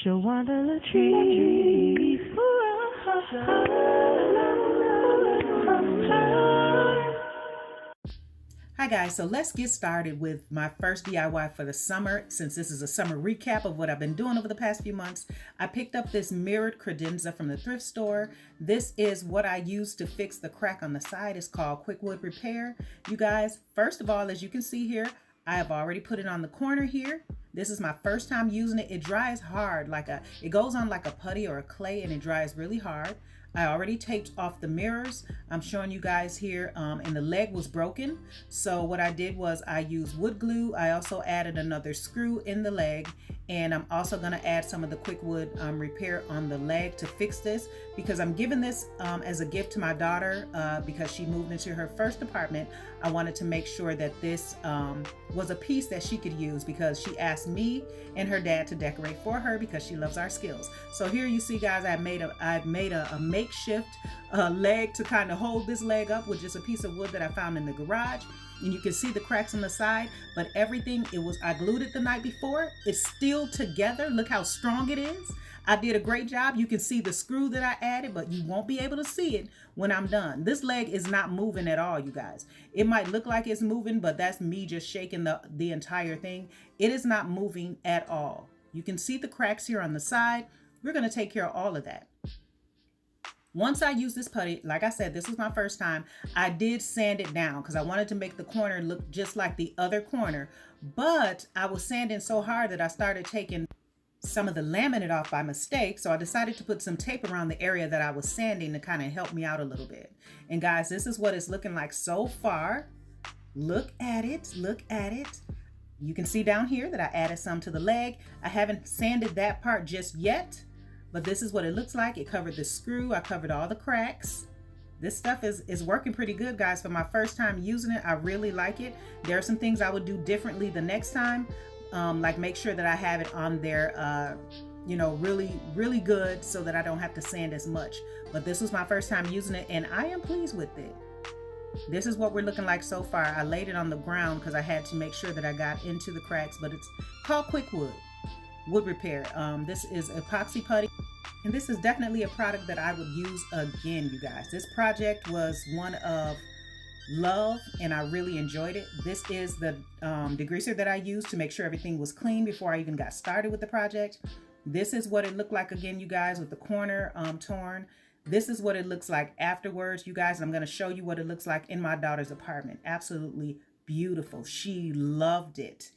your wonderland tree. Hi guys, so let's get started with my first DIY for the summer. Since this is a summer recap of what I've been doing over the past few months, I picked up this mirrored credenza from the thrift store. This is what I use to fix the crack on the side. It's called Quick Wood Repair. You guys, first of all, as you can see here, I have already put it on the corner here. This is my first time using it. It dries hard, it goes on like a putty or a clay, and it dries really hard. I already taped off the mirrors. I'm showing you guys here, and the leg was broken. So what I did was I used wood glue. I also added another screw in the leg, and I'm also gonna add some of the Quick Wood repair on the leg to fix this, because I'm giving this as a gift to my daughter because she moved into her first apartment. I wanted to make sure that this was a piece that she could use, because she asked me and her dad to decorate for her because she loves our skills. So here you see, guys, I've made a makeshift leg to kind of hold this leg up with just a piece of wood that I found in the garage. And you can see the cracks on the side, but everything, I glued it the night before. It's still together. Look how strong it is. I did a great job. You can see the screw that I added, but you won't be able to see it when I'm done. This leg is not moving at all, you guys. It might look like it's moving, but that's me just shaking the entire thing. It is not moving at all. You can see the cracks here on the side. We're gonna take care of all of that. Once I use this putty, like I said, this was my first time, I did sand it down because I wanted to make the corner look just like the other corner. But I was sanding so hard that I started taking some of the laminate off by mistake. So I decided to put some tape around the area that I was sanding to kind of help me out a little bit. And guys, this is what it's looking like so far. Look at it, look at it. You can see down here that I added some to the leg. I haven't sanded that part just yet, but this is what it looks like. It covered the screw, I covered all the cracks. This stuff is working pretty good, guys. For my first time using it, I really like it. There are some things I would do differently the next time, like make sure that I have it on there, you know, really good, so that I don't have to sand as much. But this was my first time using it, and I am pleased with it. This is what we're looking like so far. I laid it on the ground because I had to make sure that I got into the cracks, but it's called Quick Wood Repair. This is epoxy putty, and this is definitely a product that I would use again, you guys. This project was one of love, and I really enjoyed it. This is the degreaser that I used to make sure everything was clean before I even got started with the project. This is what it looked like again, you guys, with the corner torn. This is what it looks like afterwards, you guys. I'm going to show you what it looks like in my daughter's apartment. Absolutely beautiful. She loved it.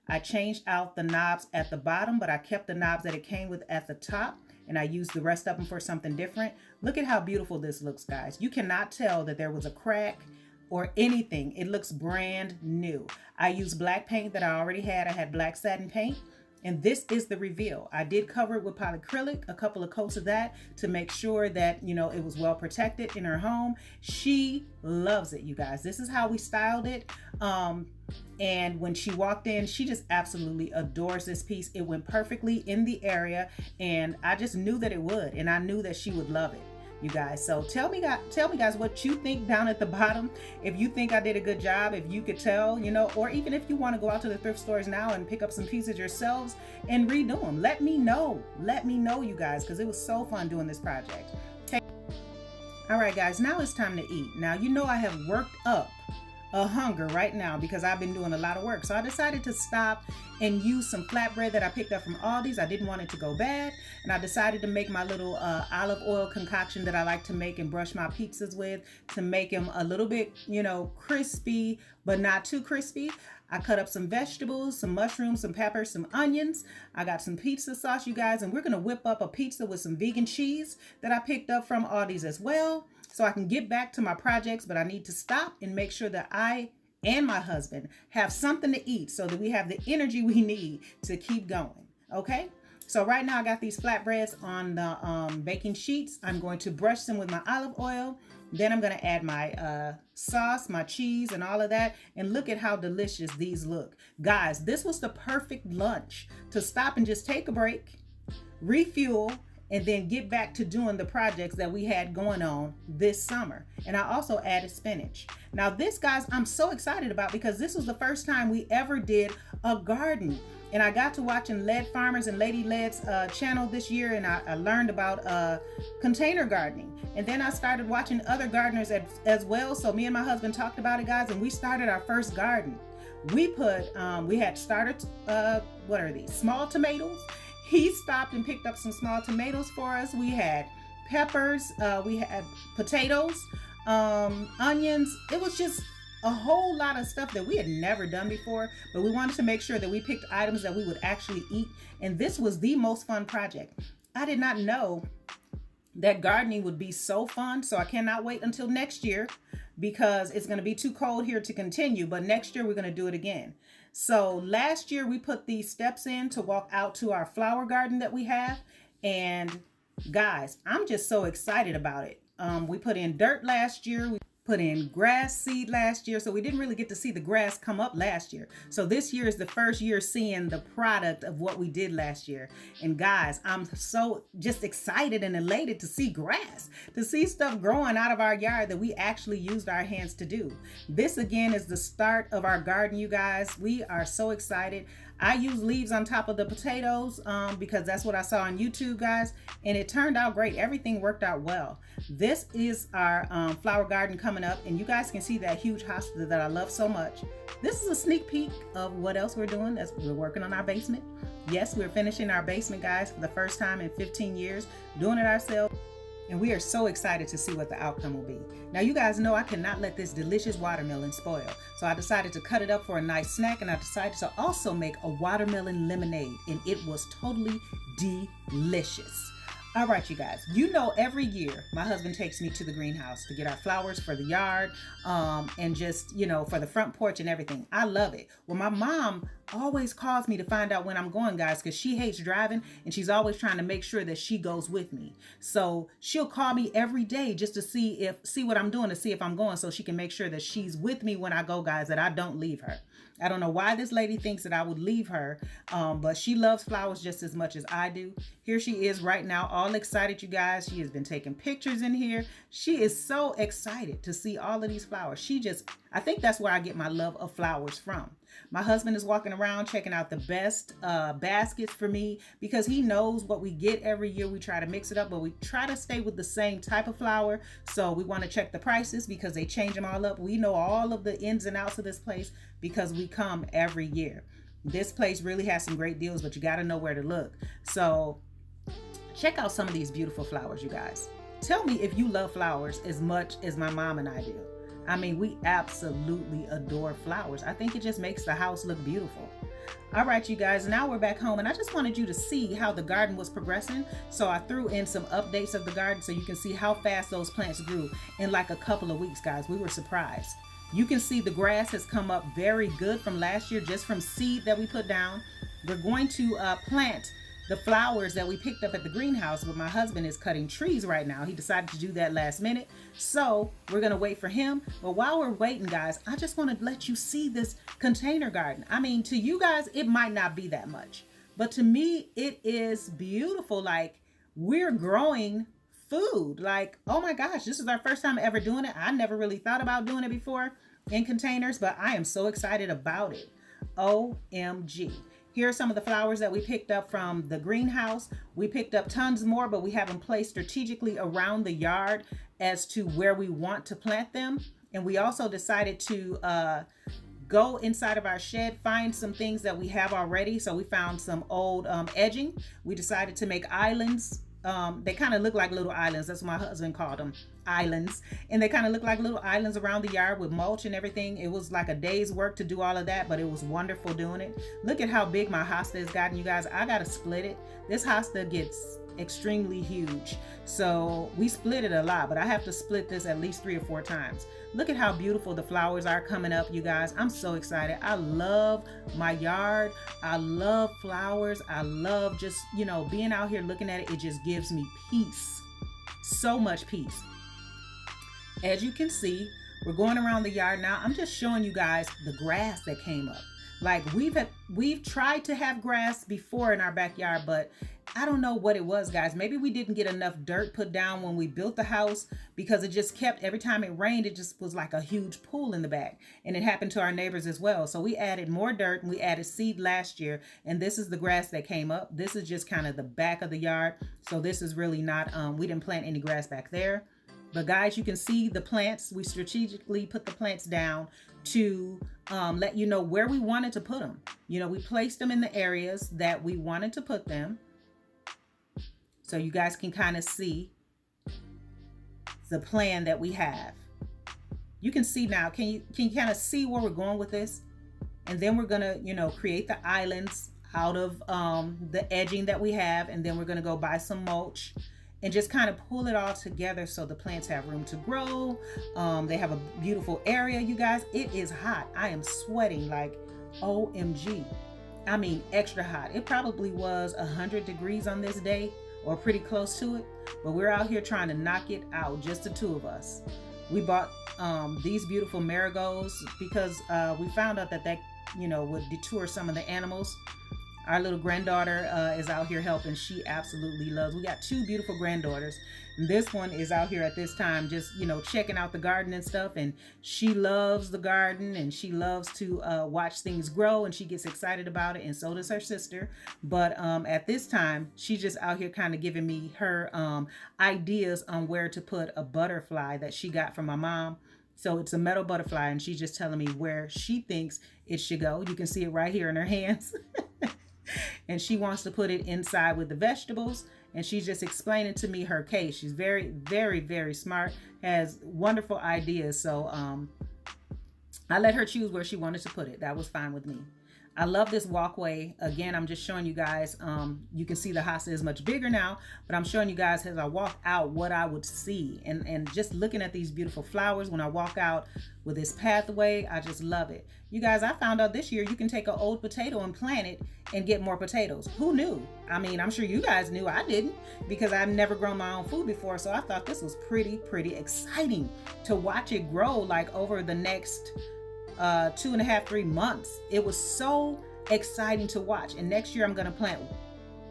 I changed out the knobs at the bottom, but I kept the knobs that it came with at the top, and I used the rest of them for something different. Look at how beautiful this looks, guys. You cannot tell that there was a crack or anything. It looks brand new. I used black paint that I already had. I had black satin paint, and this is the reveal. I did cover it with polyacrylic, a couple of coats of that, to make sure that, you know, it was well protected in her home. She loves it, you guys. This is how we styled it. And when she walked in, she just absolutely adores this piece. It went perfectly in the area, and I just knew that it would, and I knew that she would love it, you guys. So tell me guys what you think down at the bottom. If you think I did a good job, if you could tell, you know, or even if you want to go out to the thrift stores now and pick up some pieces yourselves and redo them. Let me know, you guys, because it was so fun doing this project. Okay. All right, guys, now it's time to eat. Now, you know, I have worked up a hunger right now because I've been doing a lot of work. So I decided to stop and use some flatbread that I picked up from Aldi's. I didn't want it to go bad, and I decided to make my little olive oil concoction that I like to make and brush my pizzas with, to make them a little bit, you know, crispy, but not too crispy. I cut up some vegetables, some mushrooms, some peppers, some onions. I got some pizza sauce, you guys, and we're gonna whip up a pizza with some vegan cheese that I picked up from Aldi's as well, so I can get back to my projects. But I need to stop and make sure that I and my husband have something to eat so that we have the energy we need to keep going. Okay, so right now I got these flatbreads on the baking sheets. I'm going to brush them with my olive oil. Then I'm going to add my sauce, my cheese, and all of that. And look at how delicious these look. Guys, this was the perfect lunch to stop and just take a break, refuel, and then get back to doing the projects that we had going on this summer. And I also added spinach. Now this, guys, I'm so excited about because this was the first time we ever did a garden. And I got to watching Led Farmers and Lady Led's channel this year, and I learned about container gardening. And then I started watching other gardeners as well. So me and my husband talked about it, guys, and we started our first garden. We put, we had started, what are these? Small tomatoes. He stopped and picked up some small tomatoes for us. We had peppers, we had potatoes, onions. It was just a whole lot of stuff that we had never done before, but we wanted to make sure that we picked items that we would actually eat. And this was the most fun project. I did not know that gardening would be so fun, so I cannot wait until next year because it's going to be too cold here to continue, but next year we're going to do it again. So last year we put these steps in to walk out to our flower garden that we have, and guys, I'm just so excited about it. We put in dirt last year. We put in grass seed last year, so we didn't really get to see the grass come up last year. So this year is the first year seeing the product of what we did last year. And guys, I'm so just excited and elated to see grass, to see stuff growing out of our yard that we actually used our hands to do. This again is the start of our garden, you guys. We are so excited. I use leaves on top of the potatoes because that's what I saw on YouTube, guys, and it turned out great. Everything worked out well. This is our flower garden coming up, and you guys can see that huge hosta that I love so much. This is a sneak peek of what else we're doing. We're working on our basement. Yes, we're finishing our basement, guys, for the first time in 15 years, doing it ourselves. And we are so excited to see what the outcome will be. Now, you guys know I cannot let this delicious watermelon spoil. So I decided to cut it up for a nice snack, and I decided to also make a watermelon lemonade, and it was totally delicious. All right, you guys, you know every year my husband takes me to the greenhouse to get our flowers for the yard and just, you know, for the front porch and everything. I love it. Well, my mom always calls me to find out when I'm going, guys, because she hates driving and she's always trying to make sure that she goes with me. So she'll call me every day just to see what I'm doing, to see if I'm going, so she can make sure that she's with me when I go, guys, that I don't leave her. I don't know why this lady thinks that I would leave her, but she loves flowers just as much as I do. Here she is right now, all excited, you guys. She has been taking pictures in here. She is so excited to see all of these flowers. I think that's where I get my love of flowers from. My husband is walking around checking out the best baskets for me because he knows what we get every year. We try to mix it up, but we try to stay with the same type of flower. So we want to check the prices because they change them all up. We know all of the ins and outs of this place because we come every year. This place really has some great deals, but you got to know where to look. So check out some of these beautiful flowers, you guys. Tell me if you love flowers as much as my mom and I do. I mean, we absolutely adore flowers. I think it just makes the house look beautiful. All right, you guys, now we're back home, and I just wanted you to see how the garden was progressing. So I threw in some updates of the garden so you can see how fast those plants grew in like a couple of weeks, guys. We were surprised. You can see the grass has come up very good from last year, just from seed that we put down. We're going to plant the flowers that we picked up at the greenhouse, but my husband is cutting trees right now. He decided to do that last minute, so we're gonna wait for him. But while we're waiting, guys, I just want to let you see this container garden. I mean, to you guys, it might not be that much, but to me, it is beautiful. Like, we're growing food. Like, oh my gosh, this is our first time ever doing it. I never really thought about doing it before in containers, but I am so excited about it. OMG. Here are some of the flowers that we picked up from the greenhouse. We picked up tons more, but we have them placed strategically around the yard as to where we want to plant them. And we also decided to go inside of our shed, find some things that we have already. So we found some old edging. We decided to make islands. They kind of look like little islands. That's what my husband called them, islands. And they kind of look like little islands around the yard with mulch and everything. It was like a day's work to do all of that, but it was wonderful doing it. Look at how big my hosta has gotten, you guys. I got to split it. This hosta gets extremely huge. So we split it a lot, but I have to split this at least 3 or 4 times. Look at how beautiful the flowers are coming up, you guys. I'm so excited. I love my yard. I love flowers. I love just, you know, being out here looking at it. It just gives me peace. So much peace. As you can see, we're going around the yard now. I'm just showing you guys the grass that came up. Like, we've tried to have grass before in our backyard, but I don't know what it was, guys. Maybe we didn't get enough dirt put down when we built the house, because it just kept, every time it rained, it just was like a huge pool in the back. And it happened to our neighbors as well. So we added more dirt, and we added seed last year. And this is the grass that came up. This is just kind of the back of the yard. So this is really not, we didn't plant any grass back there. But guys, you can see the plants. We strategically put the plants down to let you know where we wanted to put them. You know, we placed them in the areas that we wanted to put them. So you guys can kind of see the plan that we have. You can see now, can you kind of see where we're going with this? And then we're gonna, you know, create the islands out of the edging that we have. And then we're gonna go buy some mulch and just kind of pull it all together so the plants have room to grow. They have a beautiful area, you guys. It is hot. I am sweating like OMG. I mean, extra hot. It probably was 100 degrees on this day, or pretty close to it, but we're out here trying to knock it out, just the two of us. We bought these beautiful marigolds because we found out that you know, would detour some of the animals. Our little granddaughter is out here helping. She absolutely loves. We got two beautiful granddaughters. And this one is out here at this time just, you know, checking out the garden and stuff. And she loves the garden, and she loves to watch things grow, and she gets excited about it. And so does her sister. But at this time, she's just out here kind of giving me her ideas on where to put a butterfly that she got from my mom. So it's a metal butterfly, and she's just telling me where she thinks it should go. You can see it right here in her hands. And she wants to put it inside with the vegetables, and she's just explaining to me her case. She's very, very, very smart, has wonderful ideas. So I let her choose where she wanted to put it. That was fine with me. I love this walkway. Again, I'm just showing you guys, you can see the house is much bigger now, but I'm showing you guys as I walk out what I would see, and just looking at these beautiful flowers when I walk out with this pathway. I just love it. You guys, I found out this year you can take an old potato and plant it and get more potatoes. Who knew? I mean, I'm sure you guys knew. I didn't, because I've never grown my own food before. So I thought this was pretty exciting to watch it grow, like over the next 2.5, 3 months. It was so exciting to watch. And next year I'm going to plant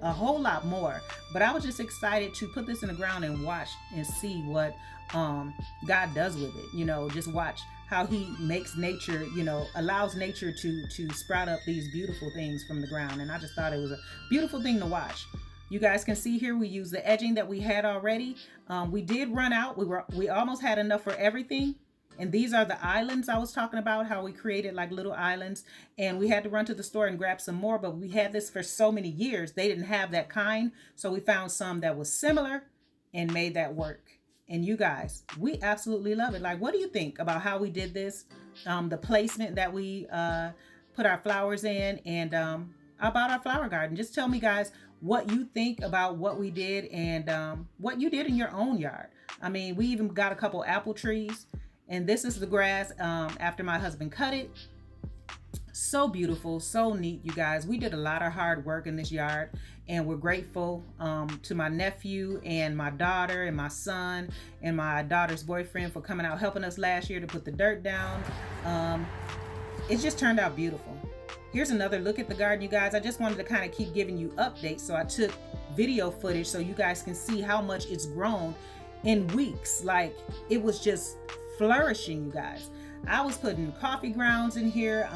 a whole lot more. But I was just excited to put this in the ground and watch and see what God does with it. You know, just watch how he makes nature, you know, allows nature to sprout up these beautiful things from the ground. And I just thought it was a beautiful thing to watch. You guys can see here we use the edging that we had already. We did run out. We almost had enough for everything. And these are the islands I was talking about, how we created like little islands. And we had to run to the store and grab some more, but we had this for so many years. They didn't have that kind. So we found some that was similar and made that work. And you guys, we absolutely love it. Like, what do you think about how we did this? The placement that we put our flowers in, and about our flower garden. Just tell me, guys, what you think about what we did, and what you did in your own yard. I mean, we even got a couple apple trees. And this is the grass after my husband cut it. So beautiful, so neat, you guys. We did a lot of hard work in this yard, and we're grateful to my nephew and my daughter and my son and my daughter's boyfriend for coming out helping us last year to put the dirt down. It just turned out beautiful. Here's another look at the garden, you guys. I just wanted to kind of keep giving you updates, so I took video footage so you guys can see how much it's grown in weeks. Like, it was just flourishing, you guys. I was putting coffee grounds in here,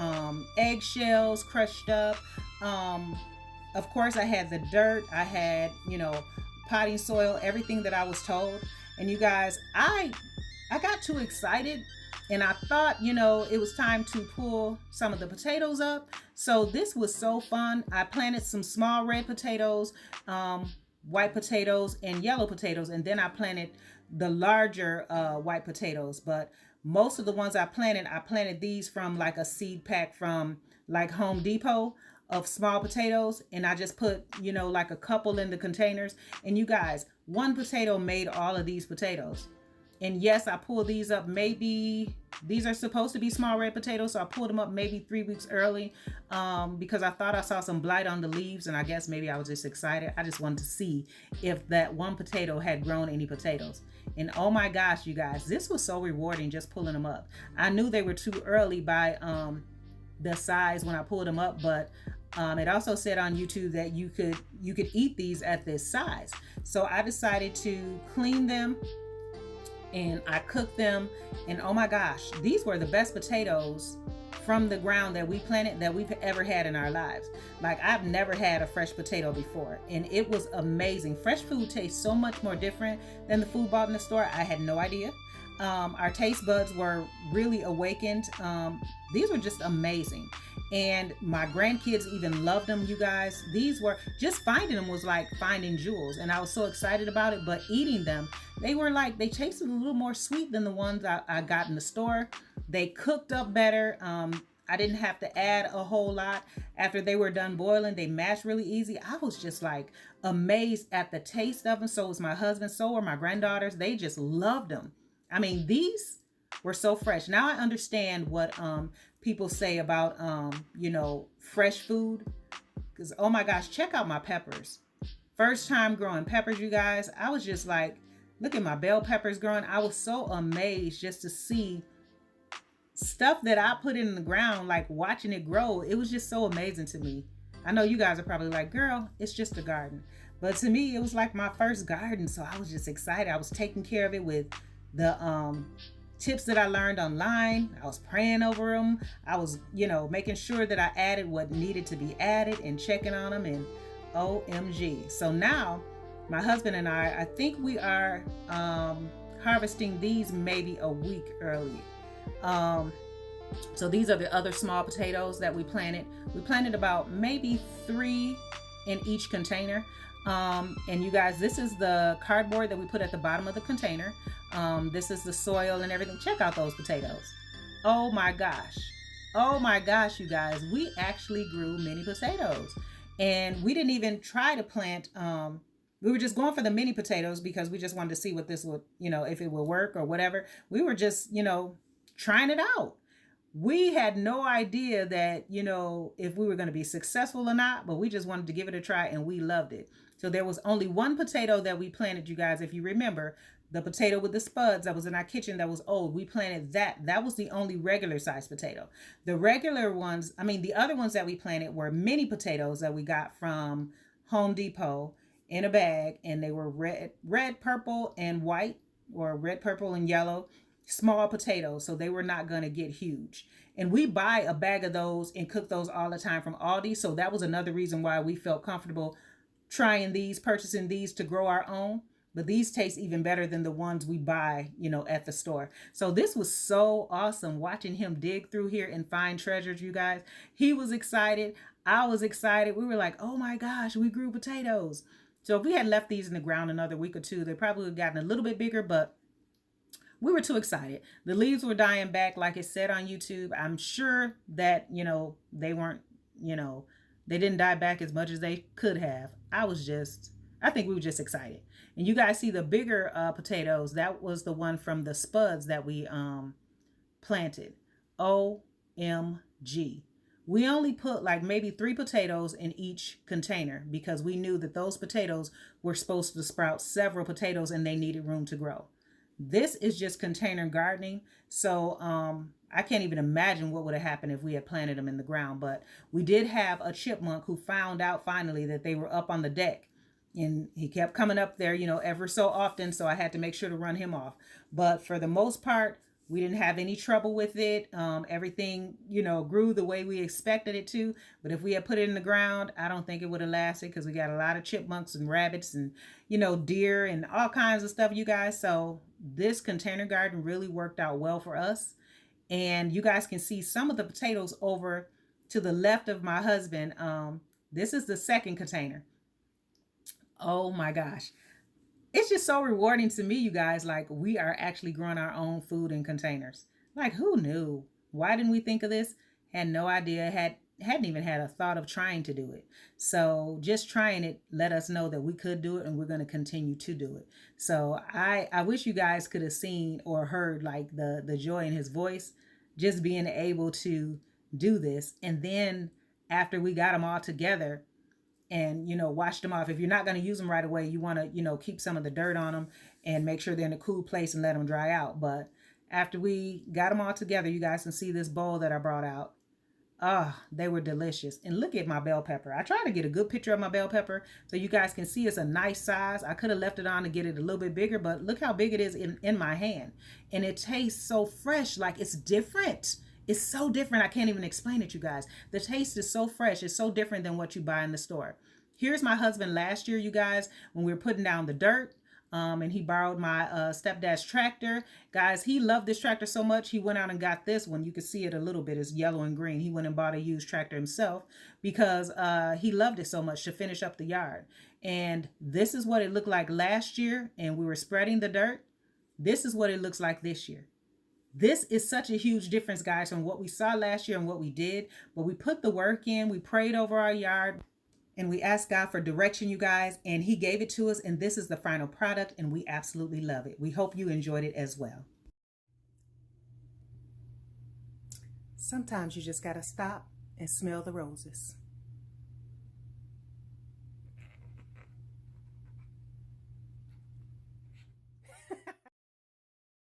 eggshells crushed up. Of course, I had the dirt. I had, you know, potting soil, everything that I was told. And you guys, I got too excited, and I thought, you know, it was time to pull some of the potatoes up. So this was so fun. I planted some small red potatoes, white potatoes, and yellow potatoes, and then I planted the larger white potatoes. But most of the ones I planted these from like a seed pack from like Home Depot of small potatoes, and I just put, you know, like a couple in the containers. And you guys, one potato made all of these potatoes. And yes, I pulled these up. Maybe these are supposed to be small red potatoes, so I pulled them up maybe 3 weeks early because I thought I saw some blight on the leaves, and I guess maybe I was just excited. I just wanted to see if that one potato had grown any potatoes. And oh my gosh, you guys, this was so rewarding just pulling them up. I knew they were too early by the size when I pulled them up, but It also said on YouTube that you could eat these at this size. So I decided to clean them and I cooked them. And oh my gosh, these were the best potatoes from the ground that we planted that we've ever had in our lives. Like, I've never had a fresh potato before, and it was amazing. Fresh food tastes so much more different than the food bought in the store. I had no idea. Our taste buds were really awakened. These were just amazing. And my grandkids even loved them, you guys. These were, just finding them was like finding jewels. And I was so excited about it, but eating them, they tasted a little more sweet than the ones I got in the store. They cooked up better. I didn't have to add a whole lot. After they were done boiling, they mashed really easy. I was just like amazed at the taste of them. So was my husband. So were my granddaughters. They just loved them. I mean, these were so fresh. Now I understand what people say about fresh food. Because oh my gosh, check out my peppers. First time growing peppers, you guys. I was just like, look at my bell peppers growing. I was so amazed just to see stuff that I put in the ground, like watching it grow. It was just so amazing to me. I know you guys are probably like, girl, it's just a garden. But to me, it was like my first garden. So I was just excited. I was taking care of it with the tips that I learned online. I was praying over them. I was, making sure that I added what needed to be added and checking on them, and OMG. So now my husband and I think we are harvesting these maybe a week early. So these are the other small potatoes that we planted. We planted about maybe 3 in each container. And you guys, this is the cardboard that we put at the bottom of the container. This is the soil and everything. Check out those potatoes. Oh my gosh. Oh my gosh, you guys. We actually grew mini potatoes. And we didn't even try to plant, we were just going for the mini potatoes because we just wanted to see what this would, if it would work or whatever. We were just, trying it out. We had no idea that, if we were going to be successful or not, but we just wanted to give it a try and we loved it. So there was only one potato that we planted, you guys. If you remember, the potato with the spuds that was in our kitchen that was old, we planted that. That was the only regular size potato. The regular ones, the other ones that we planted were mini potatoes that we got from Home Depot in a bag, and they were red, purple, and white, or red, purple, and yellow. Small potatoes, so they were not going to get huge. And we buy a bag of those and cook those all the time from Aldi. So that was another reason why we felt comfortable purchasing these to grow our own. But these taste even better than the ones we buy, at the store. So this was so awesome watching him dig through here and find treasures, you guys. He was excited. I was excited. We were like, oh my gosh, we grew potatoes. So if we had left these in the ground another week or two, they probably would have gotten a little bit bigger, but we were too excited. The leaves were dying back, like it said on YouTube. I'm sure that, they weren't, they didn't die back as much as they could have. I think we were just excited. And you guys see the bigger potatoes. That was the one from the spuds that we planted. OMG. We only put like maybe 3 potatoes in each container because we knew that those potatoes were supposed to sprout several potatoes and they needed room to grow. This is just container gardening. So I can't even imagine what would have happened if we had planted them in the ground. But we did have a chipmunk who found out finally that they were up on the deck. And he kept coming up there, ever so often. So I had to make sure to run him off. But for the most part, we didn't have any trouble with it. Everything, grew the way we expected it to. But if we had put it in the ground, I don't think it would have lasted because we got a lot of chipmunks and rabbits and, deer and all kinds of stuff, you guys. So this container garden really worked out well for us. And you guys can see some of the potatoes over to the left of my husband. This is the second container. Oh my gosh. It's just so rewarding to me, you guys. Like, we are actually growing our own food in containers. Like, who knew? Why didn't we think of this? Had no idea. Hadn't even had a thought of trying to do it. So just trying it let us know that we could do it, and we're going to continue to do it. So I wish you guys could have seen or heard like the joy in his voice, just being able to do this. And then after we got them all together, and, wash them off. If you're not going to use them right away, you want to, keep some of the dirt on them and make sure they're in a cool place and let them dry out. But after we got them all together, you guys can see this bowl that I brought out. They were delicious. And look at my bell pepper. I tried to get a good picture of my bell pepper so you guys can see it's a nice size. I could have left it on to get it a little bit bigger, but look how big it is in my hand. And it tastes so fresh, like it's different. It's so different. I can't even explain it, you guys. The taste is so fresh. It's so different than what you buy in the store. Here's my husband last year, you guys, when we were putting down the dirt. And he borrowed my stepdad's tractor. Guys, he loved this tractor so much, he went out and got this one. You can see it a little bit. It's yellow and green. He went and bought a used tractor himself because he loved it so much to finish up the yard. And this is what it looked like last year, and we were spreading the dirt. This is what it looks like this year. This is such a huge difference, guys, from what we saw last year and what we did. But we put the work in. We prayed over our yard. And we asked God for direction, you guys, and he gave it to us. And this is the final product, and we absolutely love it. We hope you enjoyed it as well. Sometimes you just got to stop and smell the roses.